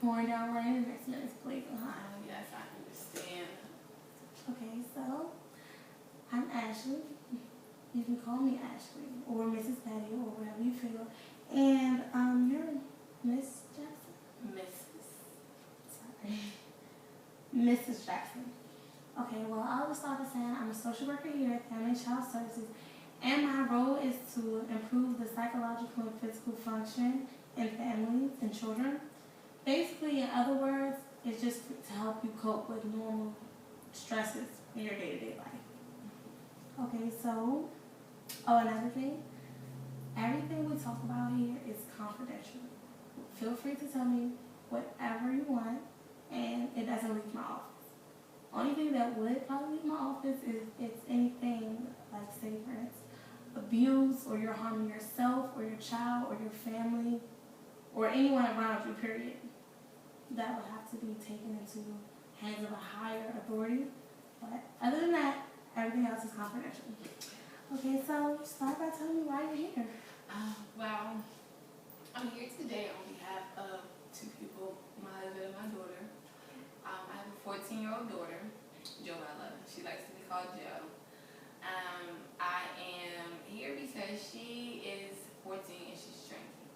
pouring down rain, the next minute it's blazing hot. Yes, I understand. Okay, so I'm Ashley. You can call me Ashley or Mrs. Patty or whatever you feel. And you're Miss Jackson? Mrs. Sorry. Mrs. Jackson. Okay, well, I'll just start by saying I'm a social worker here at Family and Child Services, and my role is to improve the psychological and physical function in families and children. Basically, in other words, it's just to help you cope with normal stresses in your day-to-day life. Okay, so, another thing, everything we talk about here is confidential. Feel free to tell me whatever you want, and it doesn't leave my office. Only thing that would probably leave my office is if it's anything like, say, for instance, abuse, or you're harming yourself or your child or your family or anyone around you, period. That would have to be taken into hands of a higher authority. But other than that, everything else is confidential. Okay, so start by telling me why you're here. Well, I'm here today on behalf of two people, my husband and my daughter. I have a 14-year-old daughter, Joella. She likes to be called Jo. I am here because she is 14 and she's drinking.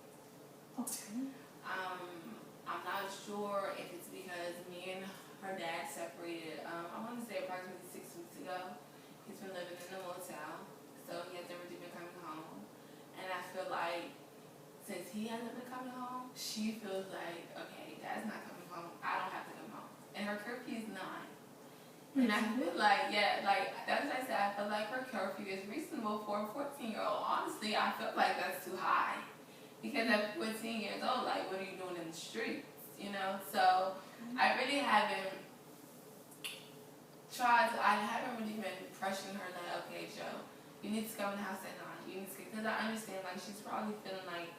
Okay. I'm not sure if it's because me and her dad separated, I want to say approximately 6 weeks ago. He's been living in a motel, so he hasn't really been coming home. And I feel like since he hasn't been coming home, she feels like, okay, dad's not coming home, I don't have to come home. And her curfew is 9. And I feel like, yeah, like, that's what I said, I feel like her curfew is reasonable for a 14-year-old. Honestly, I feel like that's too high. Because at 14 years old, like, what are you doing in the streets, you know? So, I really haven't I haven't really been pressuring her like, okay, Jo, you need to come in the house at 9. You need to, because I understand, like, she's probably feeling, like,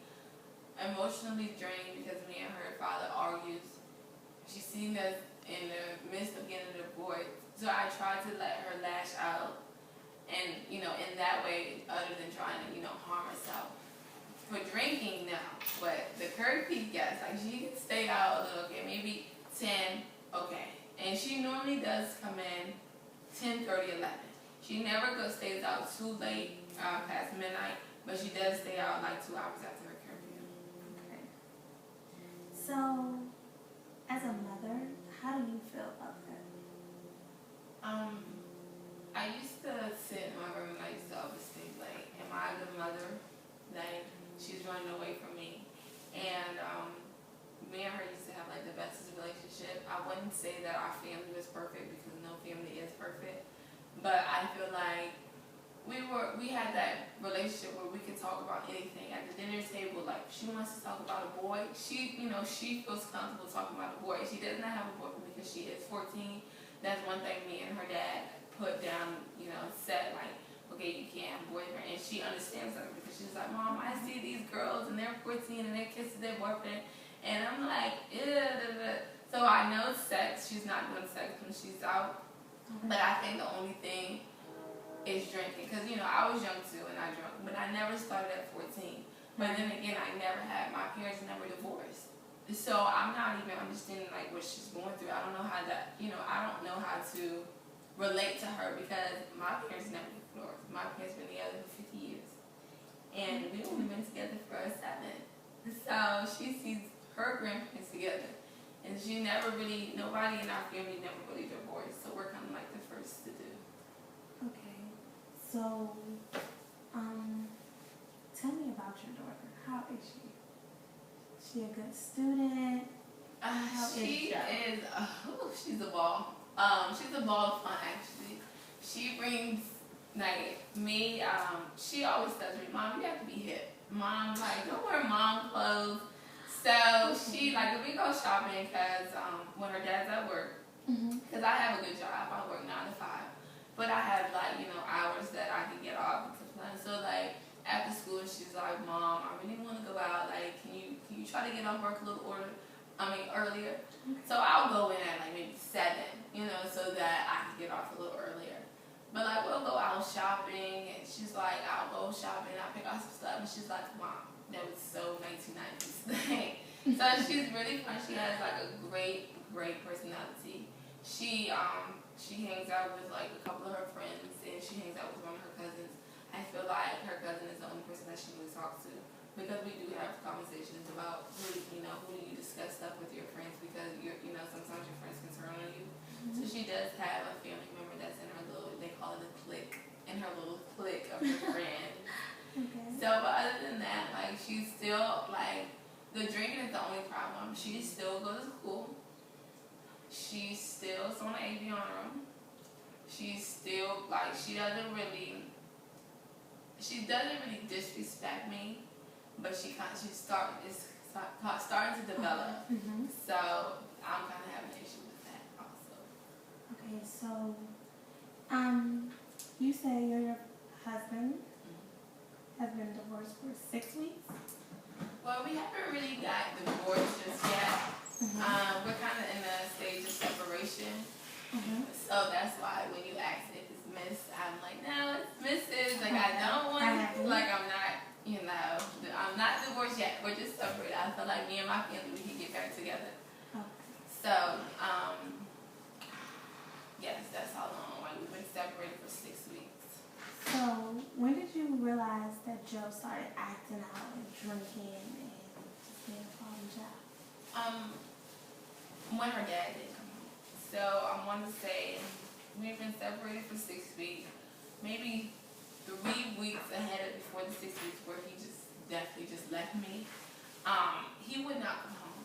emotionally drained because me and her father argues. She's seen us in the midst of getting a divorce. So I try to let her lash out and, you know, in that way, other than trying to, you know, harm herself. For drinking, no. But the curfew, yes. Like, she can stay out a little, okay, maybe 10, okay. And she normally does come in 10:30, 11. She never stays out too late, past midnight, but she does stay out like 2 hours after her curfew. Okay. So, as a mother, how do you feel about that? I used to sit in my room and I used to always think, like, am I a good mother? Like, she's running away from me. And me and her used to have, like, the bestest relationship. I wouldn't say that our family was perfect because no family is perfect. But I feel like we had that relationship where we could talk about anything. At the dinner table, like, she wants to talk about a boy. She feels comfortable talking about a boy. She does not have a boyfriend because she is 14. That's one thing me and her dad put down, you know, said, like, okay, you can't have a boyfriend. And she understands that because she's like, Mom, I see these girls and they're 14 and they're kissing their boyfriend. And I'm like, ew. So I know sex, she's not doing sex when she's out. But I think the only thing is drinking. Because, you know, I was young too and I drank. But I never started at 14. But then again, my parents never divorced. So I'm not even understanding, like, what she's going through. I don't know how to relate to her because my parents never divorced. My parents been together for 50 years. And we've only been together for 7. So she sees her grandparents together. And nobody in our family never really divorced. So we're kind of like the first to do. Okay. So, tell me about your daughter. How is she? Is she a good student? She's a ball. She's a ball of fun, actually. She brings, like, me, she always tells me, Mom, you have to be hip. Mom, like, don't wear mom clothes. So she, like, if we go shopping, because when her dad's at work, because I have a good job, I work 9 to 5, but I have, like, you know, hours that I can get off. So, like, after school, she's like, Mom, I really want to go out. Like, can you try to get off work a little earlier? So I'll go in at, like, maybe 7, you know, so that I can get off a little earlier. But, like, we'll go out shopping, and she's like, I'll go shopping, I'll pick out some stuff, and she's like, Mom, that was so 1990s. So she's really fun. She has like a great personality. She hangs out with like a couple of her friends, and she hangs out with one of her cousins. I feel like her cousin is the only person that she really talks to, because we do have conversations about who do you discuss stuff with your friends, because sometimes your friends can turn on you. So she does have a family member that's in her little, they call it a clique, in her little clique of her friends. Okay. So, but other than that, like, she's still, like, the drinking is the only problem. She still goes to school. She still is on the AV honor. She's still, like, she doesn't really disrespect me, but she's starting to develop. Mm-hmm. So I'm kind of having an issue with that also. Okay, so, you say your husband has been divorced for 6 weeks? Well, we haven't really got divorced just yet. We're kind of in a stage of separation. So that's why when you ask if it's Miss, I'm like, no, it's Mrs. Like, I don't want to, like, I'm not divorced yet. We're just separated. I feel like me and my family, we can get back together. So, yes, that's how long. Like, we've been separated for 6 weeks. So, when did you realize that Joe started acting out and drinking and just being a problem child? When her dad didn't come home. So, I want to say we've been separated for 6 weeks. Maybe 3 weeks ahead of before the 6 weeks where he just definitely just left me. He would not come home.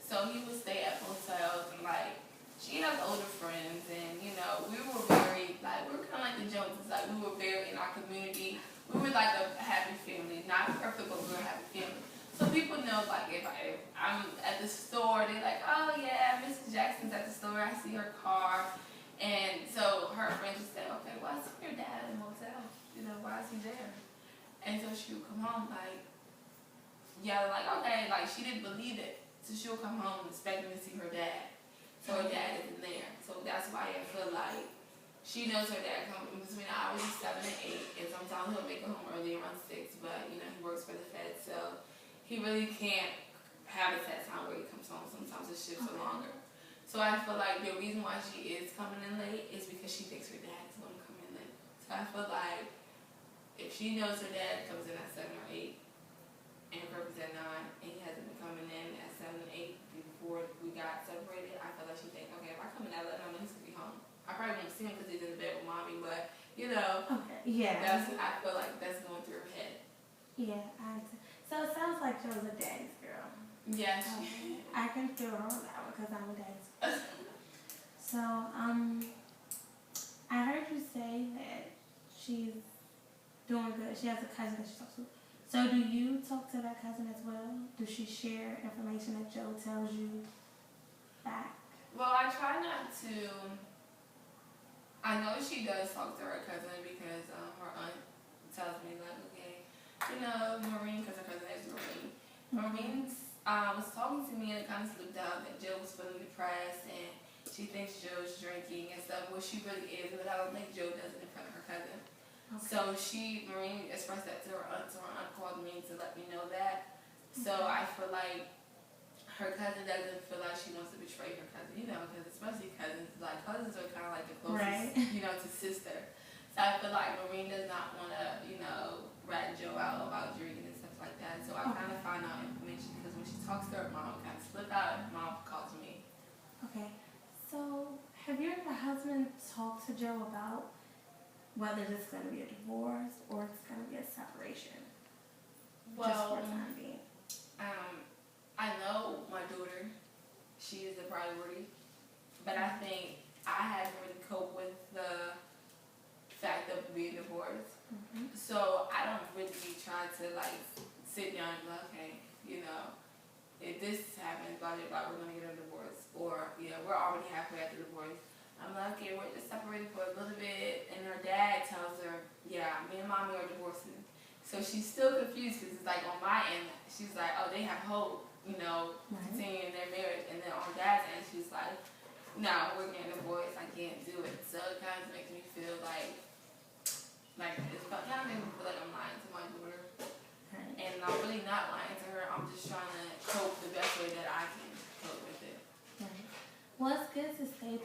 So he would stay at hotels, and like, she has older friends, and we were very, like, we were kind of like the Joneses. Like, we were very in our community. We were like a happy family. Not perfect, but we were a happy family. So people know, like, if I'm at the store, they're like, oh yeah, Mrs. Jackson's at the store, I see her car. And so her friends would say, okay, why is your dad in the motel? Why is he there? And so she would come home like, okay, like, she didn't believe it. So she'll come home expecting to see her dad. So her dad isn't there. So that's why I feel like she knows her dad comes between the hours of 7 and 8. And sometimes he'll make it home early around 6. But, he works for the Fed. So he really can't have a set time where he comes home. Sometimes the shifts are longer. So I feel like the reason why she is coming in late is because she thinks her dad is going to come in late. So I feel like if she knows her dad comes in at 7 or 8, and her purpose at 9, and he hasn't been coming in at 7 and 8 before we got separated, I feel like she thinks, okay, if I come in at 11, I know he's going to be home. I probably won't see him because he's in the bed with mommy, but, Okay, yeah. I feel like that's going through her head. Yeah, I understand. So it sounds like Joe's a daddy's girl. Yes. I can feel her on that one because I'm a daddy's girl. So, I heard you say that she's doing good. She has a cousin that she talks to. So do you talk to that cousin as well? Does she share information that Joe tells you back? Well, I try not to. I know she does talk to her cousin because her aunt tells me, like, okay, Maureen, because her cousin is Maureen. Maureen was talking to me, and it kind of slipped out that Joe was feeling depressed, and she thinks Joe's drinking and stuff. Well, she really is, but I don't think Joe does it in front of her cousin. Okay. So Maureen expressed that to her aunt, so her aunt called me to let me know that. So I feel like her cousin doesn't feel like she wants to betray her cousin, because especially cousins are kind of like the closest, right. To sister. So I feel like Maureen does not want to, rat Joe out about drinking and stuff like that. So I kind of find out information because when she talks to her mom, kind of slip out, and mom calls me. Okay. So have you and your husband talked to Joe about whether this is going to be a divorce or it's going to be a separation? Well, just for the time being. I know my daughter, she is the priority, but I think I haven't really coped with the fact of being divorced. So I don't really try to sit down and be like, okay, if this happens, blah, blah, blah, we're going to get a divorce. Or, we're already halfway at the divorce. I'm like, okay, we're just separated for a little bit. And her dad tells her, yeah, me and mommy are divorcing. So she's still confused because it's like on my end, she's like, oh, they have hope, continuing their marriage. And then on her dad's end, she's like, no, we're getting divorced. I can't do it. So it kind of makes me feel like it's kind of makes me feel like I'm lying to my daughter. And I'm really not lying to her. I'm just trying to cope the best way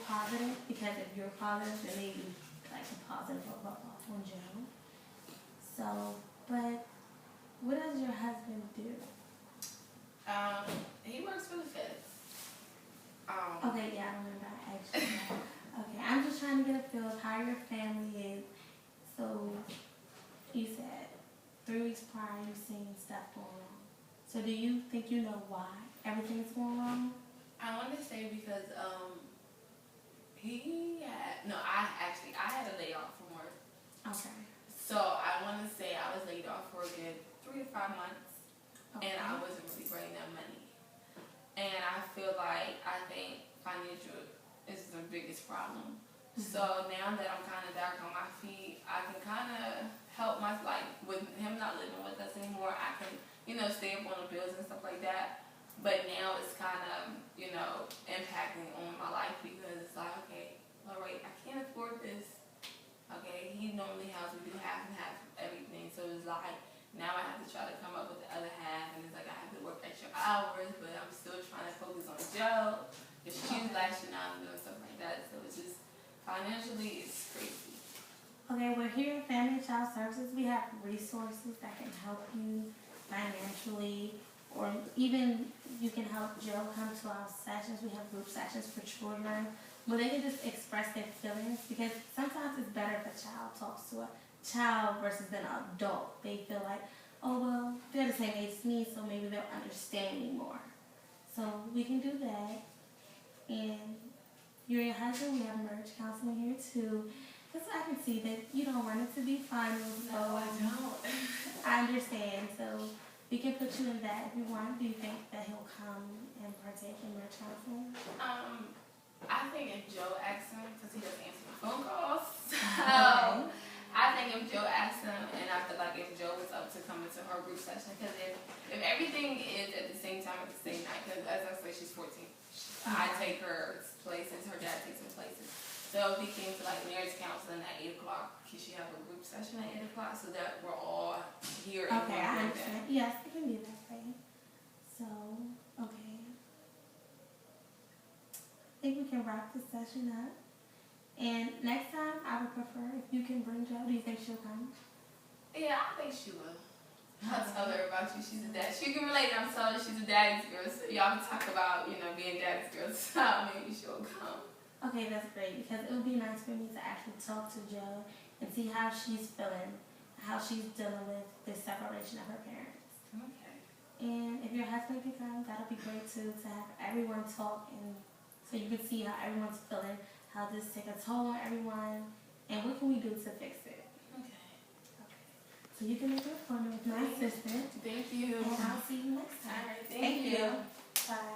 positive, because if you're positive, then maybe like a positive will rub off on Joe. So, but what does your husband do? He works for the feds. Okay, yeah, I remember actually. Okay, I'm just trying to get a feel of how your family is. So, you said 3 weeks prior you've seen stuff going wrong. So do you think you know why everything's going wrong? I want to say because I had a layoff from work. Okay. So I want to say I was laid off for a good 3 to 5 months, Okay. and I wasn't really bringing that money. And I think financial is the biggest problem. So now that I'm kind of back on my feet, I can kind of help with him not living with us anymore. I can, stay up on the bills and stuff like that. But now it's kind of, impacting on my life because it's like, okay, all right, I can't afford this. Okay, he normally we do half and half of everything. So it's like, now I have to try to come up with the other half. And it's like, I have to work extra hours, but I'm still trying to focus on Joe. Because she's lashing out and doing stuff like that. So it's just, financially, it's crazy. Okay, well here at Family and Child Services, we have resources that can help you financially, or even you can help Joe come to our sessions. We have group sessions for children where they can just express their feelings, because sometimes it's better if a child talks to a child versus an adult. They feel like, oh well, they're the same age as me, so maybe they'll understand me more. So we can do that. And you and your husband, we have marriage counseling here too. Because I can see that you don't want it to be finals. So No, I don't. I understand. So we can put you in that if you want. Do you think that he'll come and partake in marriage counseling? I think if Joe asks him, because he doesn't answer my phone calls, Okay. I think if Joe asks him, and I feel like if Joe was up to coming to her group session, because if everything is at the same time at the same night, because as I say, she's 14. I take her places, her dad takes her places. So if he came to like marriage counseling at 8 o'clock, can she have a group session at 8 o'clock so that we're all here and Okay, I one understand. Yes, it can be that way. So, okay. I think we can wrap this session up. And next time, I would prefer if you can bring Joe. Do you think she'll come? Yeah, I think she will. I'll tell her about you. She's a dad. She can relate. I'm sorry, she's a daddy's girl. So y'all can talk about, being daddy's girls. So maybe she'll come. Okay, that's great, because it would be nice for me to actually talk to Joe and see how she's feeling, how she's dealing with the separation of her parents. Okay. And if your husband can come, that'll be great too, to have everyone talk, and so you can see how everyone's feeling, how this take a toll on everyone, and what can we do to fix it. Okay. So you can make an appointment with my assistant, Thank you. and I'll see you next time. All right. Thank you. Bye.